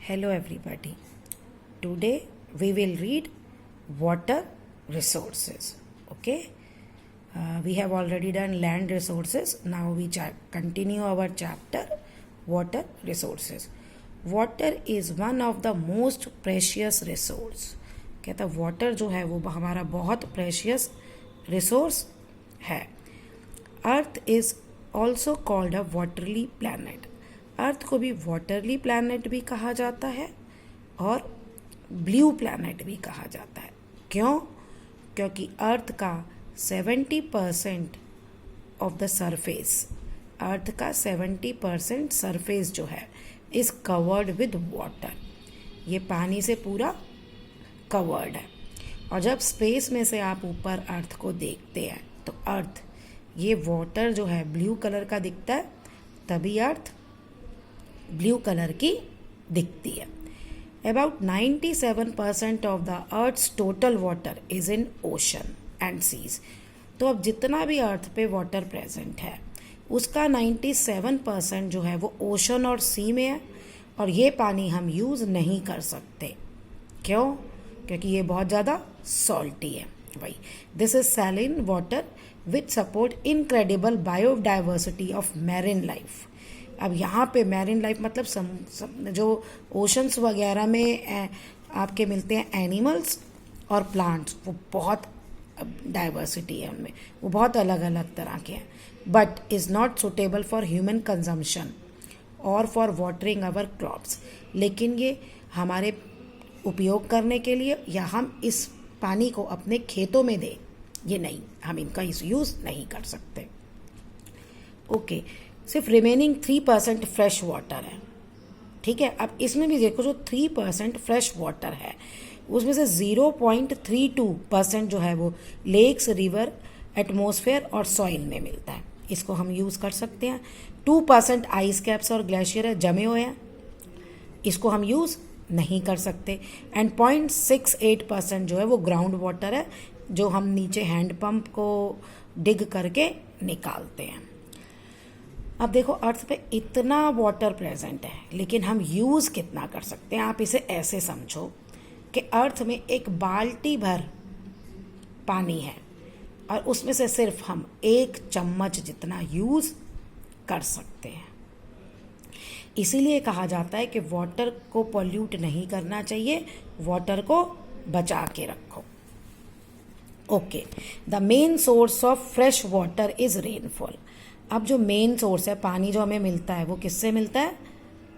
Hello everybody. Today we will read water resources. Okay. We have already done land resources. Now we continue our chapter water resources. Water is one of the most precious resource. कहता water जो है वो हमारा बहुत precious resource है. Earth is also called a waterly planet. Earth को भी वाटरली planet भी कहा जाता है और ब्लू प्लैनेट भी कहा जाता है. क्यों? क्योंकि अर्थ का 70% ऑफ द सरफेस, अर्थ का 70% सरफेस जो है इज कवर्ड विद वाटर. ये पानी से पूरा कवर्ड है. और जब स्पेस में से आप ऊपर अर्थ को देखते हैं तो अर्थ ये वाटर जो है ब्लू कलर का दिखता है, तभी अर्थ ब्लू कलर की दिखती है. About 97% of the earth's total water is in ocean and seas. तो अब जितना भी अर्थ पे वाटर प्रेजेंट है उसका 97% जो है वो ओशन और सी में है. और ये पानी हम यूज़ नहीं कर सकते. क्यों? क्योंकि ये बहुत ज़्यादा सॉल्टी है. वही this is saline water which support incredible biodiversity of marine life. अब यहाँ पे मैरिन लाइफ मतलब जो ओशंस वगैरह में आपके मिलते हैं एनिमल्स और प्लांट्स, वो बहुत डाइवर्सिटी है उनमें, वो बहुत अलग अलग तरह के हैं. But is not suitable for human consumption और फॉर वाटरिंग आवर क्रॉप्स. लेकिन ये हमारे उपयोग करने के लिए या हम इस पानी को अपने खेतों में दें, ये नहीं, हम इनका यूज़ नहीं कर सकते. ओके, सिर्फ रिमेनिंग 3% फ्रेश वाटर है. ठीक है. अब इसमें भी देखो जो 3% फ्रेश वाटर है उसमें से 0.32% जो है वो लेक्स, रिवर, एटमॉस्फेयर और सॉइल में मिलता है. इसको हम यूज़ कर सकते हैं. 2% आइस कैप्स और ग्लेशियर है, जमे हुए हैं, इसको हम यूज़ नहीं कर सकते. एंड 0.68% जो है वो ग्राउंड वाटर है, जो हम नीचे हैंड पंप को डिग करके निकालते हैं. अब देखो अर्थ पे इतना वाटर प्रेजेंट है लेकिन हम यूज़ कितना कर सकते हैं. आप इसे ऐसे समझो कि अर्थ में एक बाल्टी भर पानी है और उसमें से सिर्फ हम 1 चम्मच जितना यूज़ कर सकते हैं. इसीलिए कहा जाता है कि वाटर को पॉल्यूट नहीं करना चाहिए, वाटर को बचा के रखो. Okay, the main source of fresh water is rainfall. अब जो मेन सोर्स है पानी जो हमें मिलता है वो किससे मिलता है?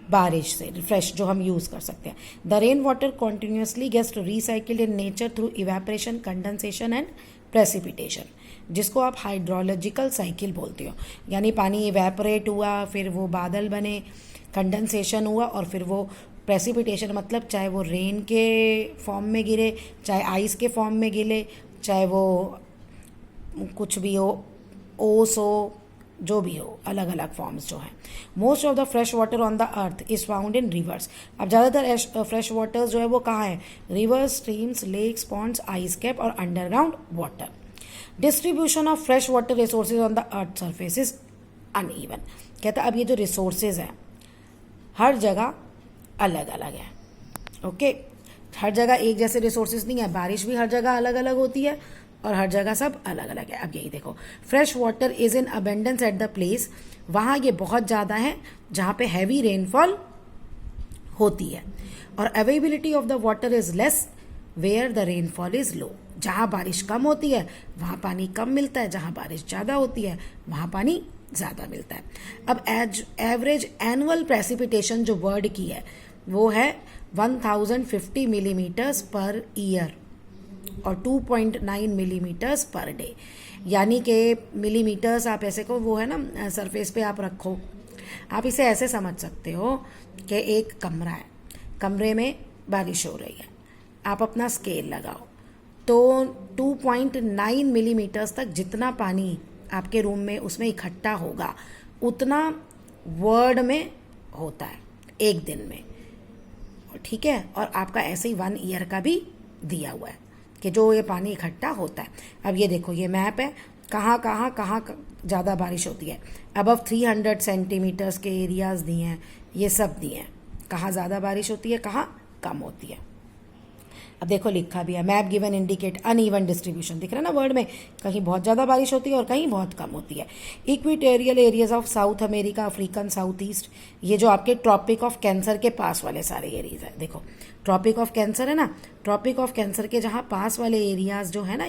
बारिश से, फ्रेश जो हम यूज़ कर सकते हैं. The rain water continuously gets recycled in nature through evaporation, condensation and precipitation, जिसको आप हाइड्रोलॉजिकल साइकिल बोलते हो. यानी पानी इवेपोरेट हुआ, फिर वो बादल बने, कंडेंसेशन हुआ और फिर वो प्रेसिपिटेशन, मतलब चाहे वो रेन के फॉर्म में गिरे, चाहे आइस के फॉर्म में गिरे, चाहे वो कुछ भी हो, ओस हो, जो भी हो, अलग अलग फॉर्म्स जो हैं. Most of the fresh water on the Earth is found in rivers. अब ज़्यादातर फ्रेश वाटर जो है वो कहाँ है? Rivers, streams, lakes, ponds, ice cap और underground water. Distribution of fresh water resources on the Earth surface is uneven. कहता अब ये जो रिसोर्सेज हैं हर जगह अलग अलग है. ओके, हर जगह एक जैसे रिसोर्सेज नहीं है. बारिश भी हर जगह अलग अलग होती है और हर जगह सब अलग अलग है. अब यही देखो, fresh water is in abundance at the place, वहाँ ये बहुत ज़्यादा है जहाँ पे हैवी रेनफॉल होती है. और availability of the water is less where the rainfall is low. जहाँ बारिश कम होती है वहाँ पानी कम मिलता है, जहाँ बारिश ज़्यादा होती है वहाँ पानी ज़्यादा मिलता है. अब एवरेज एनुअल प्रेसिपिटेशन जो वर्ड की है वो है 1050 मिलीमीटर्स पर ईयर और 2.9 मिलीमीटर्स पर डे. यानी कि मिलीमीटर्स आप ऐसे को वो है ना सरफेस पे आप रखो. आप इसे ऐसे समझ सकते हो कि एक कमरा है, कमरे में बारिश हो रही है, आप अपना स्केल लगाओ तो 2.9 मिलीमीटर्स तक जितना पानी आपके रूम में उसमें इकट्ठा होगा उतना वर्ड में होता है एक दिन में. ठीक है. और आपका ऐसे ही 1 ईयर का भी दिया हुआ है कि जो ये पानी इकट्ठा होता है. अब ये देखो, ये मैप है, कहाँ कहाँ कहाँ ज़्यादा बारिश होती है. अबव 300 सेंटीमीटर्स के एरियाज़ दिए हैं, ये सब दिए हैं. कहाँ ज़्यादा बारिश होती है, कहाँ कम होती है। अब देखो लिखा भी है, map given indicate uneven distribution, दिख रहा है ना वर्ड में, कहीं बहुत ज़्यादा बारिश होती है और कहीं बहुत कम होती है। Equatorial areas of south America, African south east, ये जो आपके ट्रॉपिक ऑफ कैंसर के पास वाले सारे एरियाज है। देखो ट्रॉपिक ऑफ कैंसर है ना, ट्रॉपिक ऑफ कैंसर के जहाँ पास वाले एरियाज जो है ना,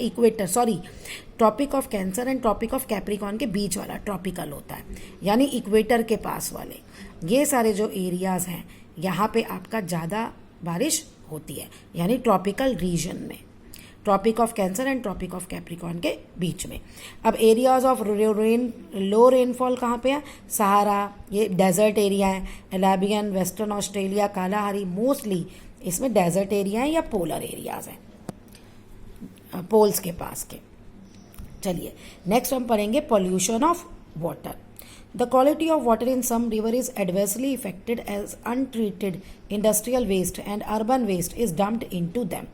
tropic of cancer and tropic of capricorn के बीच वाला ट्रॉपिकल होता है, यानी इक्वेटर के पास वाले ये सारे जो एरियाज हैं, यहाँ पे आपका ज़्यादा बारिश होती है, यानी ट्रॉपिकल रीजन में, tropic of cancer and tropic of capricorn के बीच में। अब एरियाज ऑफ लो रेनफॉल कहाँ पे है, सहारा, ये डेजर्ट एरिया है, एलाबियन, वेस्टर्न ऑस्ट्रेलिया, कालाहारी, मोस्टली इसमें डेजर्ट एरिया है या पोलर एरियाज हैं, पोल्स के पास के। चलिए नेक्स्ट हम पढ़ेंगे pollution of water. The quality of water in some river is adversely affected as untreated industrial waste and urban waste is dumped into them.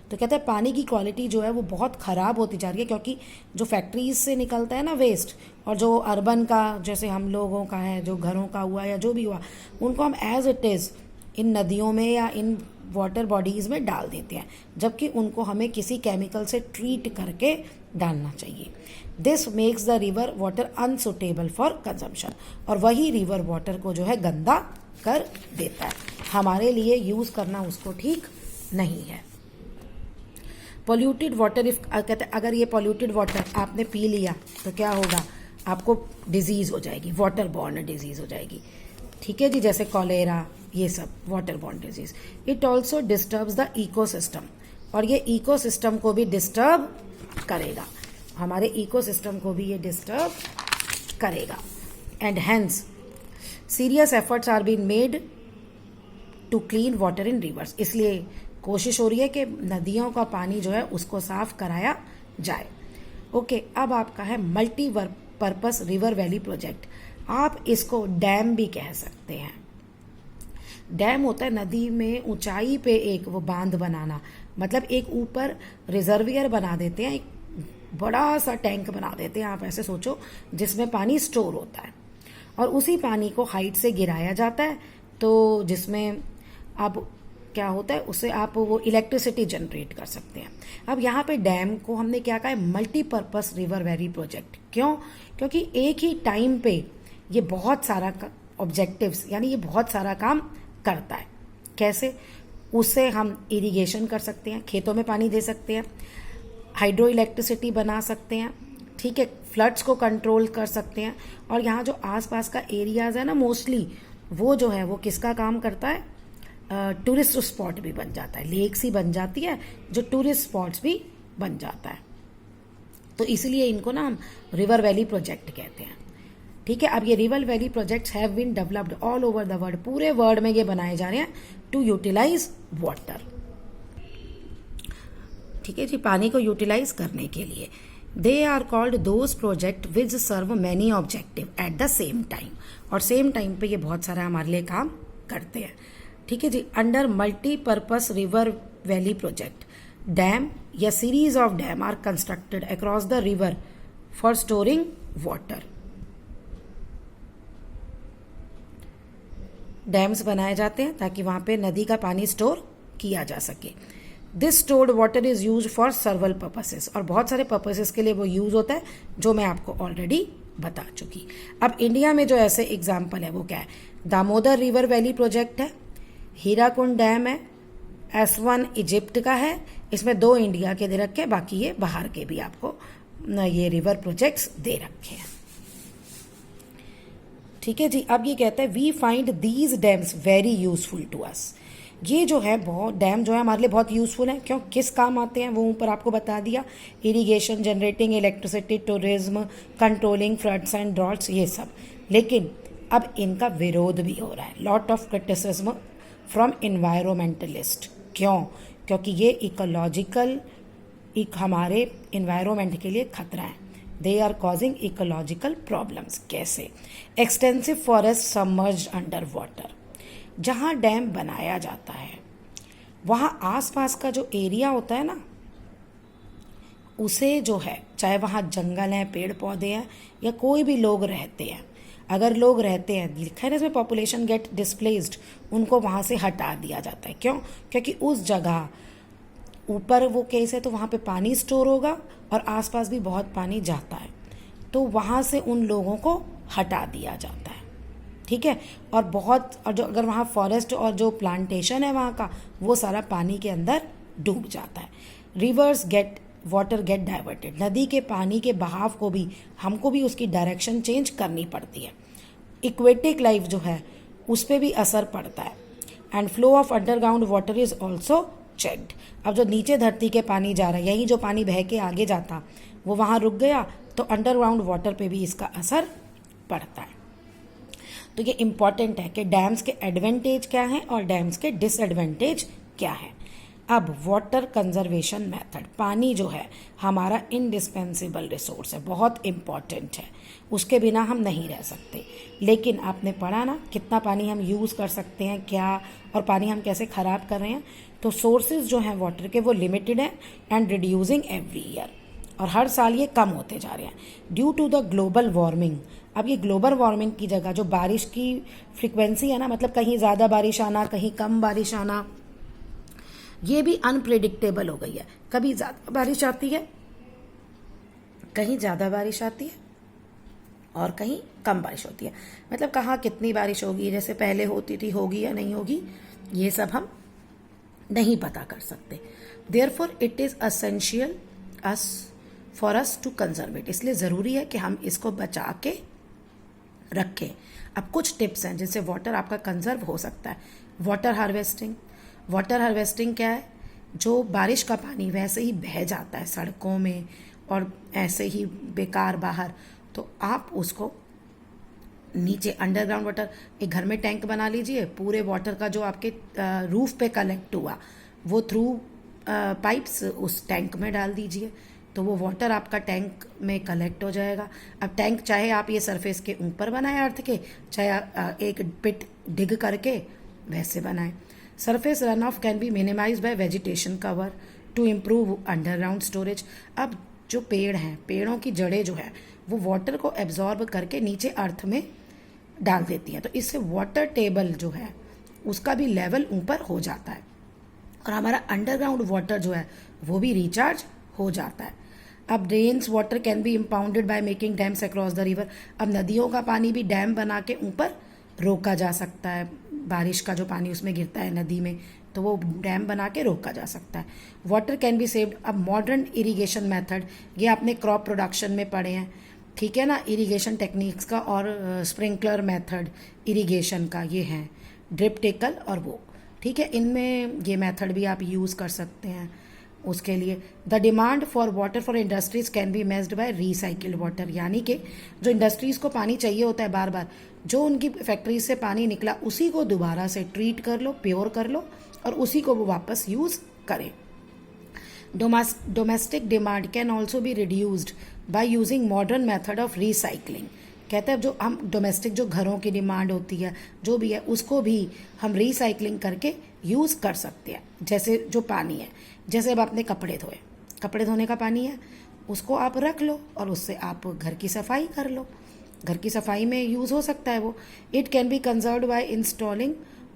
तो कहते हैं पानी की क्वालिटी जो है वो बहुत ख़राब होती जा रही है, क्योंकि जो फैक्ट्रीज से निकलता है ना वेस्ट, और जो अर्बन का जैसे हम लोगों का है, जो घरों का हुआ या जो भी हुआ, उनको हम एज इट इज़ इन नदियों में या इन वाटर बॉडीज़ में डाल देते हैं, जबकि उनको हमें किसी केमिकल से ट्रीट करके डालना चाहिए। This makes the river water unsuitable for consumption, और वही रिवर वाटर को जो है गंदा कर देता है, हमारे लिए यूज़ करना उसको ठीक नहीं है। पॉल्यूटेड वाटर कहते हैं अगर ये पॉल्यूटेड वाटर आपने पी लिया तो क्या होगा, आपको डिजीज़ हो जाएगी, वाटर बॉर्न डिजीज़ हो जाएगी, ठीक है जी, जैसे कॉलेरा, ये सब water borne disease. It also disturbs the ecosystem, और ये इकोसिस्टम को भी डिस्टर्ब करेगा, हमारे इकोसिस्टम को भी ये डिस्टर्ब करेगा। And hence serious efforts are been made to clean water in rivers, इसलिए कोशिश हो रही है कि नदियों का पानी जो है उसको साफ कराया जाए। ओके, अब आपका है multi purpose river valley project, आप इसको डैम भी कह सकते हैं। डैम होता है नदी में ऊंचाई पे एक वो बांध बनाना, मतलब एक ऊपर रिजर्वियर बना देते हैं, एक बड़ा सा टैंक बना देते हैं, आप ऐसे सोचो, जिसमें पानी स्टोर होता है, और उसी पानी को हाइट से गिराया जाता है, तो जिसमें अब क्या होता है, उससे आप वो इलेक्ट्रिसिटी जनरेट कर सकते हैं। अब यहाँ पे डैम को हमने क्या कहा है, मल्टीपर्पस रिवर वैली प्रोजेक्ट। क्यों? क्योंकि एक ही टाइम पे ये बहुत सारा ऑब्जेक्टिव्स, यानी ये बहुत सारा काम करता है। कैसे? उससे हम इरिगेशन कर सकते हैं, खेतों में पानी दे सकते हैं, हाइड्रो इलेक्ट्रिसिटी बना सकते हैं, ठीक है, फ्लड्स को कंट्रोल कर सकते हैं, और यहाँ जो आसपास का एरियाज है ना, मोस्टली वो जो है वो किसका काम करता है, टूरिस्ट स्पॉट भी बन जाता है, लेक्स ही बन जाती है जो टूरिस्ट स्पॉट्स भी बन जाता है। तो इसलिए इनको ना हम रिवर वैली प्रोजेक्ट कहते हैं, ठीक है। अब ये river valley projects have been developed all over the world, पूरे वर्ल्ड में ये बनाए जा रहे हैं टू यूटिलाइज वाटर, ठीक है जी, पानी को यूटिलाइज करने के लिए। They are called those project which serve many objective at the same time, और सेम टाइम पे ये बहुत सारा हमारे लिए काम करते हैं, ठीक है जी। Under multipurpose river valley project, dam या series of dam are constructed across the river for storing water. Dams बनाए जाते हैं ताकि वहां पे नदी का पानी स्टोर किया जा सके। This stored water is use for सर्वल purposes, और बहुत सारे पर्पसेस के लिए वो यूज होता है जो मैं आपको ऑलरेडी बता चुकी। अब इंडिया में जो ऐसे एग्जाम्पल है वो क्या है, दामोदर रिवर वैली प्रोजेक्ट है, हीराकुंड डैम है, S1 इजिप्ट का है, इसमें 2 इंडिया के दे रखे हैं, बाकी ये बाहर के भी आपको ये रिवर प्रोजेक्ट्स दे रखे हैं, ठीक है जी। अब ये कहता है we find these dams very useful to us, ये जो है बहुत डैम जो है हमारे लिए बहुत यूजफुल है। क्यों? किस काम आते हैं वो ऊपर आपको बता दिया, irrigation, generating electricity, tourism, controlling floods and droughts, ये सब। लेकिन अब इनका विरोध भी हो रहा है, lot of criticism from environmentalist. क्यों? क्योंकि ये इकोलॉजिकल हमारे इन्वायरमेंट के लिए खतरा है, they are causing ecological problems. कैसे? Extensive forest submerged under water, जहाँ डैम बनाया जाता है वहाँ आसपास का जो एरिया होता है ना, उसे जो है, चाहे वहाँ जंगल हैं, पेड़ पौधे हैं, या कोई भी लोग रहते हैं, अगर लोग रहते हैं, लिखा है ना इसमें पॉपुलेशन गेट डिस्प्लेस्ड, उनको वहाँ से हटा दिया जाता है। क्यों? क्योंकि उस जगह ऊपर वो केस है तो वहाँ पे पानी स्टोर होगा और आसपास भी बहुत पानी जाता है, तो वहाँ से उन लोगों को हटा दिया जाता है। ठीक है। और जो अगर वहाँ फॉरेस्ट और जो प्लांटेशन है वहाँ का, वो सारा पानी के अंदर डूब जाता है। Rivers get water get diverted, नदी के पानी के बहाव को भी हमको भी उसकी डायरेक्शन चेंज करनी पड़ती है। इक्वेटिक लाइफ जो है उस पर भी असर पड़ता है। And flow of underground water is also checked. अब जो नीचे धरती के पानी जा रहा है, यही जो पानी बह के आगे जाता वो वहाँ रुक गया, तो अंडरग्राउंड वाटर पे भी इसका असर पड़ता है। तो ये इम्पॉर्टेंट है कि डैम्स के एडवांटेज क्या हैं और डैम्स के डिसएडवांटेज क्या है। अब वाटर कंजर्वेशन मेथड, पानी जो है हमारा इंडिस्पेंसिबल रिसोर्स है, बहुत इम्पॉर्टेंट है, उसके बिना हम नहीं रह सकते। लेकिन आपने पढ़ा ना कितना पानी हम यूज़ कर सकते हैं क्या, और पानी हम कैसे ख़राब कर रहे हैं। तो सोर्सेज जो हैं वाटर के वो लिमिटेड हैं एंड रिड्यूसिंग एवरी ईयर, और हर साल ये कम होते जा रहे हैं due to the global warming. अब ये ग्लोबल वार्मिंग की जगह जो बारिश की फ्रिक्वेंसी है ना, मतलब कहीं ज़्यादा बारिश आना कहीं कम बारिश आना, ये भी अनप्रेडिक्टेबल हो गई है। कभी ज़्यादा बारिश आती है, कहीं ज़्यादा बारिश आती है और कहीं कम बारिश होती है। मतलब कहाँ कितनी बारिश होगी, जैसे पहले होती थी, होगी या नहीं होगी, ये सब हम नहीं पता कर सकते। Therefore it is essential for us to conserve it, इसलिए ज़रूरी है कि हम इसको बचा के रखें। अब कुछ टिप्स हैं जिनसे वाटर आपका कंजर्व हो सकता है। वाटर हार्वेस्टिंग, वाटर हार्वेस्टिंग क्या है? जो बारिश का पानी वैसे ही बह जाता है सड़कों में और ऐसे ही बेकार बाहर, तो आप उसको नीचे अंडरग्राउंड वाटर, एक घर में टैंक बना लीजिए, पूरे वाटर का जो आपके रूफ पे कलेक्ट हुआ वो थ्रू पाइप्स उस टैंक में डाल दीजिए, तो वो वाटर आपका टैंक में कलेक्ट हो जाएगा। अब टैंक चाहे आप ये सरफेस के ऊपर बनाएं अर्थ के, चाहे एक पिट डिग करके वैसे बनाएं। Surface runoff can be minimise by vegetation cover to improve underground storage. अब जो पेड़ हैं, पेड़ों की जड़ें जो है वो वाटर को एब्जॉर्ब करके नीचे अर्थ में डाल देती हैं, तो इससे वाटर टेबल जो है उसका भी लेवल ऊपर हो जाता है और हमारा अंडरग्राउंड वाटर जो है वो भी रिचार्ज हो जाता है। अब rains water can be impounded by making dams across the river. अब नदियों का पानी भी डैम बना के ऊपर रोका जा सकता है, बारिश का जो पानी उसमें गिरता है नदी में, तो वो डैम बना के रोका जा सकता है। Water can be saved. अब मॉडर्न इरिगेशन मेथड, ये आपने क्रॉप प्रोडक्शन में पढ़े हैं, ठीक है ना, इरिगेशन टेक्निक्स का, और स्प्रिंकलर मेथड इरिगेशन का ये है, ड्रिप टेकल और वो, ठीक है, इनमें ये मेथड भी आप यूज़ कर सकते हैं। उसके लिए the demand for water for industries can be matched by recycled water, यानी कि जो इंडस्ट्रीज़ को पानी चाहिए होता है बार बार, जो उनकी फैक्ट्री से पानी निकला उसी को दोबारा से ट्रीट कर लो, प्योर कर लो, और उसी को वो वापस यूज़ करें। Domestic demand can also be reduced by using modern method of recycling. कहते हैं जो हम डोमेस्टिक जो घरों की डिमांड होती है जो भी है उसको भी हम रिसाइकलिंग करके यूज़ कर सकते हैं। जैसे जो पानी है, जैसे अब आपने कपड़े धोए, कपड़े धोने का पानी है, उसको आप रख लो और उससे आप घर की सफाई कर लो, घर की सफाई में यूज़ हो सकता है वो। It can be conserved by installing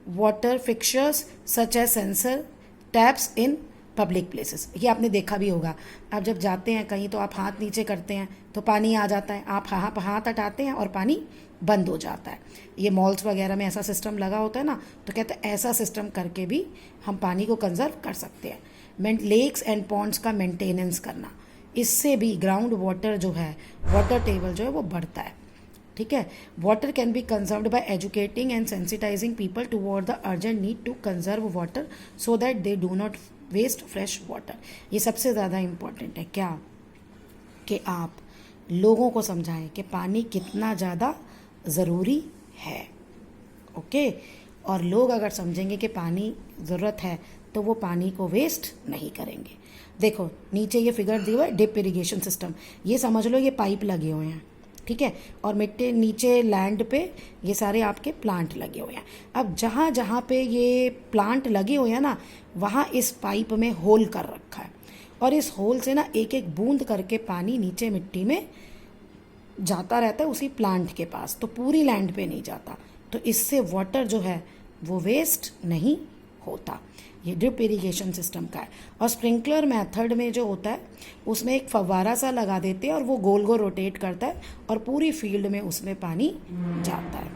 water fixtures such as sensor taps in public places. ये आपने देखा भी होगा, आप जब जाते हैं कहीं तो आप हाथ नीचे करते हैं तो पानी आ जाता है, आप हाथ हटाते हैं और पानी बंद हो जाता है। ये मॉल्स वगैरह में ऐसा सिस्टम लगा होता है ना, तो कहते हैं ऐसा सिस्टम करके भी हम पानी को कंजर्व कर सकते हैं। लेक्स एंड पॉन्ड्स का मेंटेनेंस करना, इससे भी ग्राउंड वाटर जो है, वाटर टेबल जो है वो बढ़ता है, ठीक है। Water can be conserved by educating and sensitizing people toward the urgent need to conserve water so that they do not waste fresh water. ये सबसे ज़्यादा इम्पॉर्टेंट है क्या, कि आप लोगों को समझाएं कि पानी कितना ज़्यादा ज़रूरी है, ओके। और लोग अगर समझेंगे कि पानी ज़रूरत है तो वो पानी को वेस्ट नहीं करेंगे। देखो नीचे ये फिगर दी हुआ है, डिप इरिगेशन सिस्टम, ये समझ लो ये पाइप लगे हुए हैं, ठीक है, और मिट्टी नीचे लैंड पे ये सारे आपके प्लांट लगे हुए हैं। अब जहाँ जहाँ पे ये प्लांट लगे हुए हैं ना, वहाँ इस पाइप में होल कर रखा है और इस होल से ना एक एक बूंद करके पानी नीचे मिट्टी में जाता रहता है उसी प्लांट के पास, तो पूरी लैंड पे नहीं जाता, तो इससे वाटर जो है वो वेस्ट नहीं होता। ये ड्रिप इरिगेशन सिस्टम का है। और स्प्रिंकलर मेथड में जो होता है उसमें एक फव्वारा सा लगा देते हैं और वो गोल गोल रोटेट करता है और पूरी फील्ड में उसमें पानी जाता है।